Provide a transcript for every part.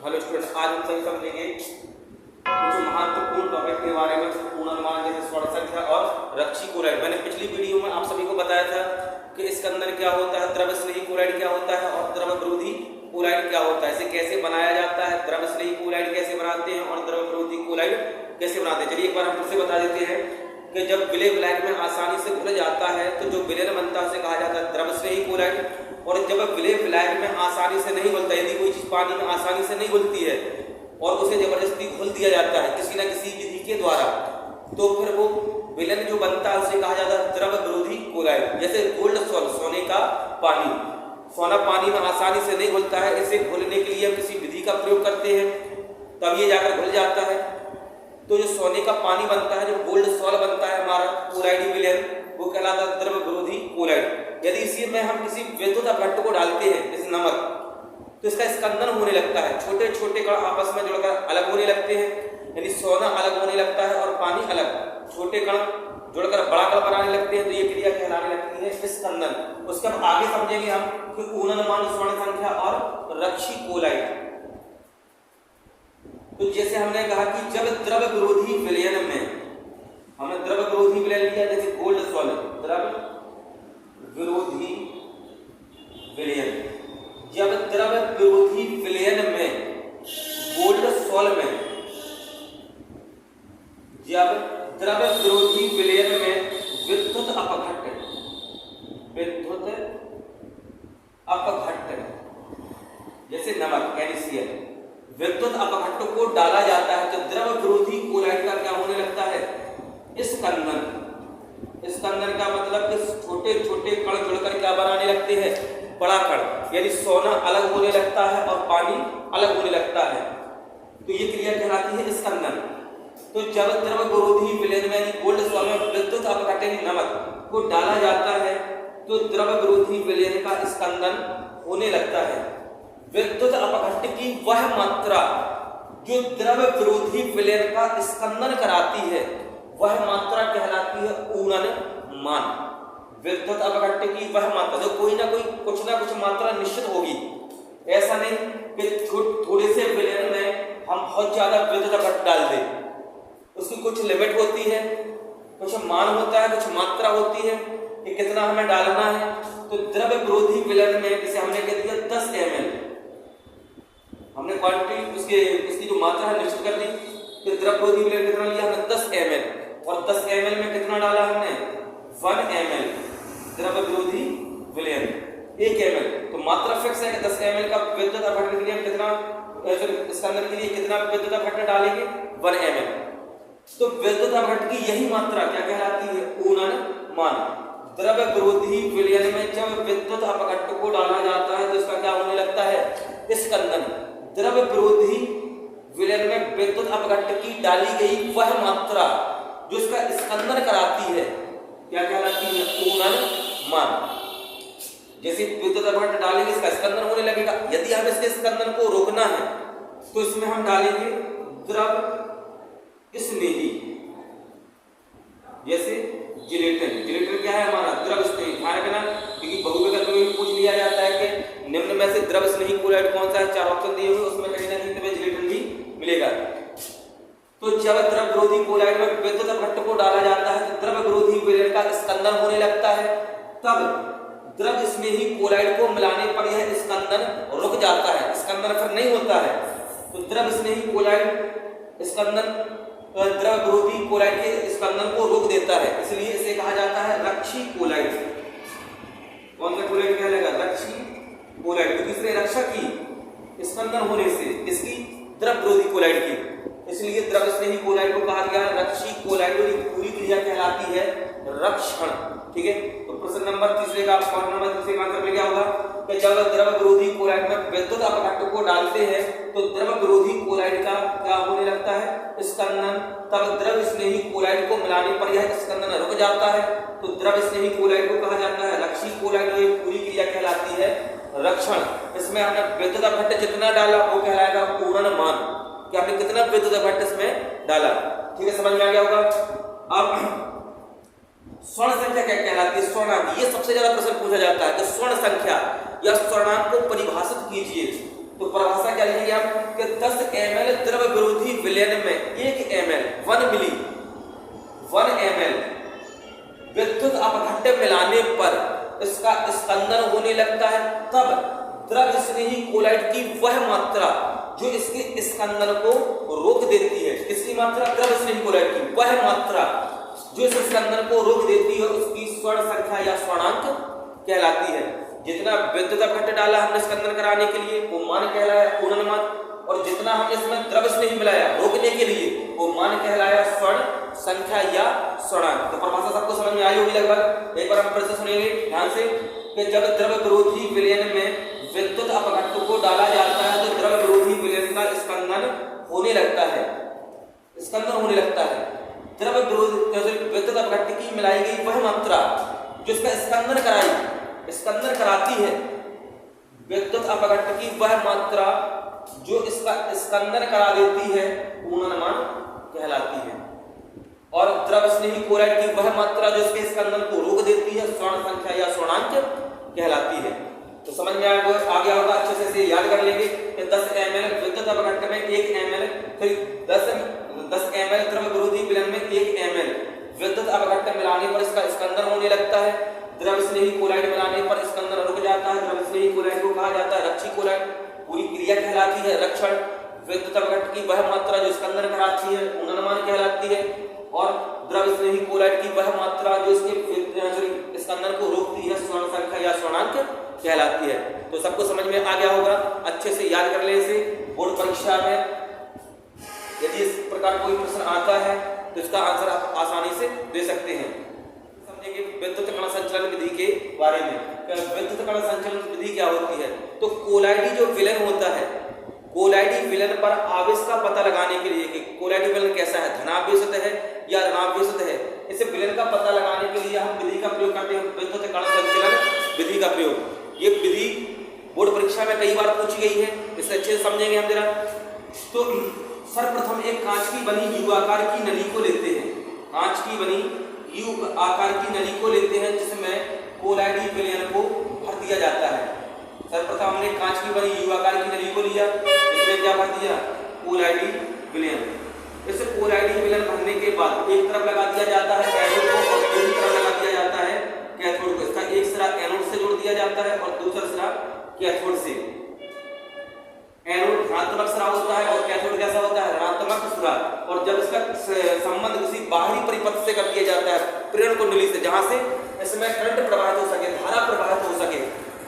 Hello student, आज हम सभी समझेंगे कुछ महत्वपूर्ण टॉपिक के बारे में। पूर्णानुमान जैसे स्वर्ण संख्या और रक्षी क्लोराइड। मैंने पिछली वीडियो में आप सभी को बताया था कि इसके अंदर क्या होता है, द्रव स्नेही क्लोराइड क्या होता है और द्रव विरोधी क्लोराइड क्या होता है, इसे कैसे बनाया जाता है, द्रव स्नेही क्लोराइड कैसे बनाते हैं और द्रव विरोधी क्लोराइड कैसे बनाते हैं। चलिए एक बार हम फिर से बता देते हैं कि जब विलय विलायक में आसानी से घुल जाता है तो जो विलयन बनता है उसे कहा जाता है द्रव स्नेही क्लोराइड। और जब विलय विलायक में आसानी से नहीं घुलता, यदि कोई चीज पानी में आसानी से नहीं घुलती है और उसे जबरदस्ती घुल दिया जाता है किसी न किसी विधि के द्वारा, तो फिर वो विलयन जो बनता है उसे कहा जाता है द्रव विरोधी क्लोराइड। जैसे गोल्ड सॉल्ट, सोने का पानी, सोना पानी में आसानी से नहीं घुलता है, इसे घुलने के लिए हम किसी विधि का प्रयोग करते हैं तब ये जाकर घुल जाता है। तो जो सोने का पानी बनता है, जो गोल्ड सॉल्ट बनता है हमारा क्लोराइड विलयन, वो कहलाता है द्रव विरोधी क्लोराइड। यदि इसी में हम किसी विद्युत अपघट्ट को डालते हैं जैसे नमक, तो इसका स्कंदन होने लगता है, छोटे छोटे कण आपस में जुड़कर अलग होने लगते हैं, यानी सोना अलग होने लगता है और पानी अलग, छोटे कण जुड़कर बड़ा कण बनाने लगते हैं, तो ये क्रिया कहलाने लगती है स्कंदन। उसके हम आगे समझेंगे हम कि पूर्णानुमान स्वर्ण संख्या और रक्षी क्लोराइड। तो जैसे हमने कहा कि जब द्रव विरोधी विलयन में, हमने द्रव विरोधी विलयन लिया जैसे गोल्ड सॉल्ट, द्रव विरोधी विलयन, जब द्रव विरोधी विलयन में गोल्ड सॉल्ट में, जब द्रव विरोधी विलयन में विद्युत अपघट्ट, विद्युत अपघट्ट जैसे नमक NaCl, विद्युत अपघट्ट को डाला जाता है तो द्रव विरोधी क्लोराइड का क्या होने लगता है, स्कंदन। स्कंदन का मतलब कि छोटे छोटे कण जुड़कर क्या बनाने लगते हैं, बड़ा कण, यानी सोना अलग होने लगता है और पानी अलग होने लगता है, तो ये क्रिया कहलाती है स्कंदन। तो जब द्रव विरोधी विलयन में यानी गोल्ड सॉल्ट में विद्युत अपघट्ट यानी नमक को डाला जाता है तो द्रव विरोधी विलयन का स्कंदन होने लगता है। विद्युत अपघट्ट की वह मात्रा जो द्रव विरोधी विलयन का स्कंदन कराती है वह मात्रा कहलाती है ऊर्णमान। विद्युत अपघट्ट की वह मात्रा जो कोई ना कोई कुछ ना कुछ मात्रा निश्चित होगी, ऐसा नहीं कि थोड़े से विलयन में हम बहुत ज्यादा विद्युत अपघट्ट डाल दें, उसकी कुछ लिमिट होती है, कुछ मान होता है, कुछ मात्रा होती है कि कितना हमें डालना है। तो द्रव विरोधी विलयन में जैसे हमने कह दिया 10 ml, हमने क्वांटिटी उसकी जो मात्रा है निश्चित कर दी, तो द्रव विरोधी विलयन कितना लिया हमने 10 ml, और 10 ml में कितना डाला हमने 1 ml द्रव विरोधी विलयन 1 ml, तो मात्रा फिक्स है कि 10 ml का विद्युत अपघट्ट के लिए हम कितना, स्कंदन के लिए कितना विद्युत अपघट्ट डालेंगे 1 ml। तो विद्युत अपघट्ट की यही मात्रा क्या कहलाती है, ऊर्णमान। द्रव विरोधी विलयन में जब विद्युत अपघट्ट को डाला जाता है तो इसका क्या होने लगता है, स्कंदन। द्रव विरोधी विलयन में विद्युत अपघट्ट की डाली गई वह मात्रा जो इसका स्कंदन कराती है क्या कहलाती है, ऊर्णमान। जैसे विद्युत अपघट्ट डालेंगे इसका स्कंदन होने लगेगा। यदि हम इसके स्कंदन को रोकना है तो इसमें हम डालेंगे द्रव स्नेही, जैसे जिलेटिन। जिलेटिन क्या है हमारा, द्रव स्नेही। ध्यान रखना क्योंकि बहुविकल्प में पूछ लिया जाता है कि निम्न में से द्रव स्नेही क्लोराइड कौन सा है, 4 ऑप्शन दिए हुए, उसमें कहीं ना कहीं तुम्हें जिलेटिन भी मिलेगा। तो जब द्रव विरोधी क्लोराइड में विद्युत अपघट्ट को डाला जाता है तो द्रव विरोधी विलयन का स्कंदन होने लगता है, तब द्रव स्नेही क्लोराइड को मिलाने पर यह स्कंदन रुक जाता है, स्कंदन फिर नहीं होता है। तो द्रव स्नेही क्लोराइड स्कंदन द्रव विरोधी क्लोराइड के स्कंदन को रोक देता है, इसलिए इसे कहा जाता है रक्षी क्लोराइड। कौन सा क्लोराइड कहलाएगा, रक्षी क्लोराइड, क्योंकि इसने रक्षा की स्कंदन होने से इसकी द्रव विरोधी क्लोराइड की, इसलिए द्रव स्नेही क्लोराइड को कहा गया रक्षी क्लोराइड। और पूरी क्रिया कहलाती है रक्षण। ठीक है, तो प्रश्न नंबर 3 का पॉइंट नंबर 3 का आंसर मिल गया होगा कि जब द्रव विरोधी क्लोराइड में विद्युत अपघट्ट को डालते हैं तो द्रव विरोधी क्लोराइड का क्या होने लगता है, स्कंदन। तब द्रव स्नेही क्लोराइड को मिलाने पर यह स्कंदन रुक जाता है, तो द्रव स्नेही क्लोराइड को कहा जाता है रक्षी क्लोराइड। और ये पूरी क्रिया कहलाती है रक्षण। इसमें हमने विद्युत अपघट्ट जितना डाला वो कहलाएगा ऊर्णमान, कि आपने कितना विद्युत अपघट्ट इसमें डाला। ठीक है, समझ में आ गया होगा। अब स्वर्ण संख्या क्या कहलाती है, स्वर्णांक। ये सबसे ज्यादा प्रश्न पूछा जाता है कि स्वर्ण संख्या या स्वर्णांक को परिभाषित कीजिए। तो परिभाषा क्या लिखेंगे आप कि 10 ml द्रव विरोधी विलयन में 1 ml 1 मिली 1 ml विद्युत अपघट्य मिलाने पर इसका स्कंदन होने लगता है, तब द्रव स्नेही कोलाइड की वह मात्रा जो इसके स्कंदन को रोक देती है, किसकी मात्रा? द्रव स्नेही कोलाइड की वह मात्रा जो इस स्कंदन को रोक देती है, उसकी स्वर्ण संख्या या स्वर्णांक कहलाती है। जितना विद्युत अपघट्य डाला हमने स्कंदन कराने के लिए वो मान कहलाया पूर्णमान, और जितना हमने इसमें द्रव स्नेही मिलाया रोकने के लिए वो मान कहलाया स्वर्ण संख्या या स्वर्णांक। तो परिभाषा सबको समझ में आई होगी लगभग। एक बार हम फिर से सुनेंगे ध्यान से कि जब द्रव विरोधी विलयन में विद्युत अपघट्य को डाला जाता है तो द्रव विरोधी विलयन का स्कंदन होने लगता है, स्कंदन होने लगता है। द्रव विरोधी विद्युत अपघट्य की मिलाई गई वह मात्रा जो इसका स्कंदन कराती है, विद्युत अपघट्य की वह मात्रा जो इसका स्कंदन करा देती है पूर्णमान कहलाती है, और द्रव स्नेही कोलाइड की वह मात्रा जो इसके स्कंदन को रोक देती है स्वर्ण संख्या या स्वर्णांक कहलाती है। तो समझ में आ गया होगा, अच्छे से याद कर लेंगे कि 10 ml विद्युत अपघट्य में 1 ml, फिर 10 ml द्रव विरोधी विलयन में 1 ml विद्युत अपघट्य मिलाने पर इसका स्कंदन होने लगता है, द्रव स्नेही कोलाइड मिलाने पर स्कंदन रुक जाता है। द्रव स्नेही कोलाइड को कहा जाता है रक्षी कोलाइड, पूरी क्रिया कहलाती है रक्षण। विद्युत अपघट्य की वह मात्रा जो स्कंदन कराती है पूर्णमान कहलाती है, और द्रव स्नेही कोलाइड की वह मात्रा जो इसके स्कंदन को रोकती है स्वर्ण संख्या या स्वर्णांक कहलाती है। तो सबको समझ में आ गया होगा, अच्छे से याद कर ले इसे। बोर्ड परीक्षा में यदि इस प्रकार कोई प्रश्न आता है तो इसका आंसर आप आसानी से दे सकते हैं। समझेंगे विद्युत कण संचलन विधि के बारे में। विद्युत कण संचलन विधि क्या होती है? तो कोलाइडी जो विलयन होता है, कोलाइडी विलयन पर आवेश का पता लगाने के लिए कि कोलाइडी विलयन कैसा है, धनावेशित है या ऋणावेशित है, इस विलयन का पता लगाने के लिए हम विधि का प्रयोग करते हैं, विद्युत कण संचलन विधि का प्रयोग। ये विधि बोर्ड परीक्षा में कई बार पूछी गई है, इसे अच्छे से समझेंगे हम जरा। तो सर्वप्रथम एक कांच की बनी यू आकार की नली को लेते हैं, कांच की बनी यू आकार की नली को लेते हैं जिसमें कोलाइडी विलयन को भर दिया जाता है। सर्वप्रथम हमने कांच की बनी यू आकार की नली को लिया, इसमें क्या भर दिया? कोलाइडी विलयन। इस कोलाइडी विलयन भरने के बाद एक तरफ लगा दिया जाता है एनोड को और दूसरी तरफ लगा दिया जाता है कैथोड को। इसका एक सिरा एनोड से जोड़ दिया जाता है और दूसरा सिरा कैथोड से। एनोड धनात्मक सिरा होता है और कैथोड कैसा होता है? ऋणात्मक सिरा। और जब इसका संबंध किसी बाहरी परिपथ से कर दिया जाता है प्रेरण कुंडली से, जहां से इसमें करंट प्रवाहित हो सके, धारा प्रवाहित हो सके,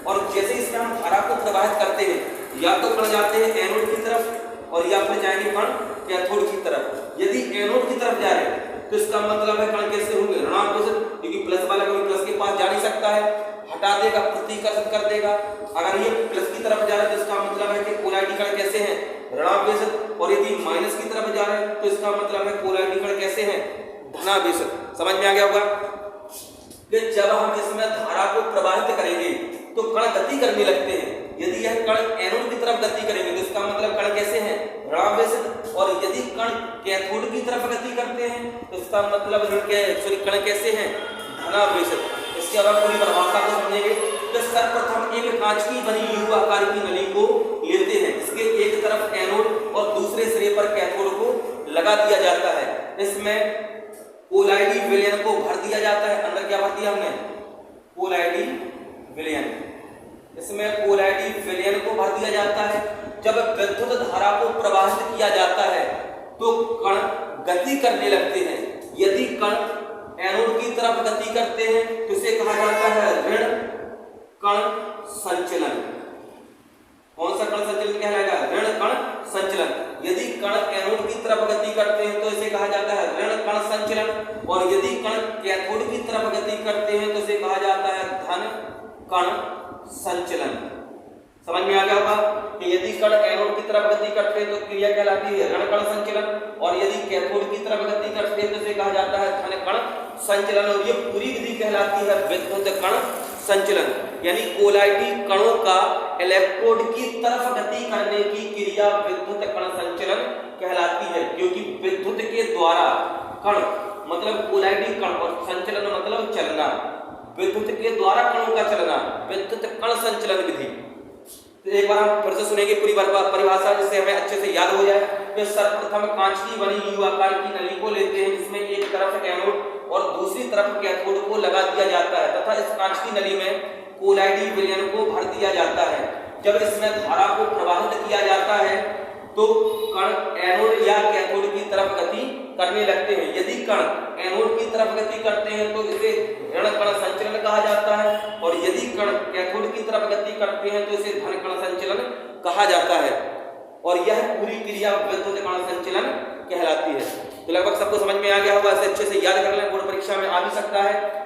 और जैसे इसमें हम धारा को प्रवाहित करते हैं या तो कण जाते हैं एनोड की तरफ और या फिर जाएंगे कण कैथोड की तरफ। यदि एनोड की तरफ जा रहे हैं तो इसका मतलब है कण कैसे होंगे? ऋणावेशित, क्योंकि प्लस वाला कभी प्लस के पास जा नहीं सकता है, हटा देगा, प्रतिकर्षित कर देगा। अगर ये प्लस की तरफ जा रहा है तो इसका मतलब है कि कोलाइडी कण कैसे हैं? ऋणावेशित। और यदि माइनस की तरफ जा रहे हैं तो इसका मतलब है कोलाइडी कण कैसे हैं? धनावेशित। समझ में आ गया होगा कि जब हम इसमें धारा को प्रवाहित करेंगे तो कण गति करने लगते हैं। यदि यह कण एनोड की तरफ गति करेंगे तो इसका मतलब कण कैसे हैं? ऋणावेशित। और यदि कण कैथोड की तरफ गति करते हैं तो इसका मतलब कण कैसे हैं? धनावेशित। इसके अलावा पूरी परिभाषा को समझेंगे तो सर्वप्रथम एक कांच की बनी यू आकार की नली को लेते हैं, इसके एक तरफ एनोड और दूसरे सिरे पर कैथोड को लगा दिया जाता है। इसमें कोलाइडी विलयन को भर दिया जाता है। अंदर क्या भर दिया हमने? कोलाइडी विलयन। इसमें कोलाइडी विलयन को भर दिया जाता है। जब विद्युत धारा को प्रवाहित किया जाता है तो कण गति करने लगते हैं। यदि कण एनोड की तरफ गति करते हैं तो इसे कहा जाता है ऋण कण संचलन। कौन सा कण संचलन कहलाएगा? ऋण कण संचलन। यदि कण एनोड की तरफ गति करते हैं तो इसे कहा जाता है ऋण कण संचलन, और यदि कण कैथोड की तरफ गति करते हैं तो इसे कहा जाता है धन कण संचलन। समझ में आ गया होगा कि यदि कण एनोड की तरफ गति करते हैं तो क्रिया कहलाती है ऋण कण संचलन, और यदि कैथोड की तरफ गति करते हैं तो इसे कहा जाता है धन कण संचलन। और ये पूरी विधि कहलाती है विद्युत कण संचलन। यानी कोलाइडी कणों का इलेक्ट्रोड की तरफ गति करने की क्रिया विद्युत कण संचलन कहलाती है, क्योंकि विद्युत के द्वारा कण मतलब कोलाइडी कण और संचलन मतलब चलना, विद्युत के द्वारा कणों का चलना, विद्युत कण संचलन विधि। तो एक बार हम फिर से सुनेंगे पूरी परिभाषा, जिससे हमें अच्छे से याद हो जाए। तो सर्वप्रथम कांच की बनी यू आकार की नली को लेते हैं, जिसमें एक तरफ एनोड और दूसरी तरफ कैथोड को लगा दिया जाता है तथा इस कांच की नली में कोलाइडी विलयन को भर दिया जाता है। जब इसमें धारा को प्रवाहित किया जाता है तो कण एनोड या कैथोड की तरफ गति करने लगते हैं। यदि कण एनोड की तरफ गति करते हैं तो इसे ऋण कण संचलन कहा जाता है, और यदि कण कैथोड की तरफ गति करते हैं तो इसे धन कण संचलन कहा जाता है। और यह पूरी क्रिया विद्युत कण संचलन कहलाती है। तो लगभग सबको समझ में आ गया होगा, ऐसे अच्छे से याद कर लें, बोर्ड परीक्षा में आ भी सकता है।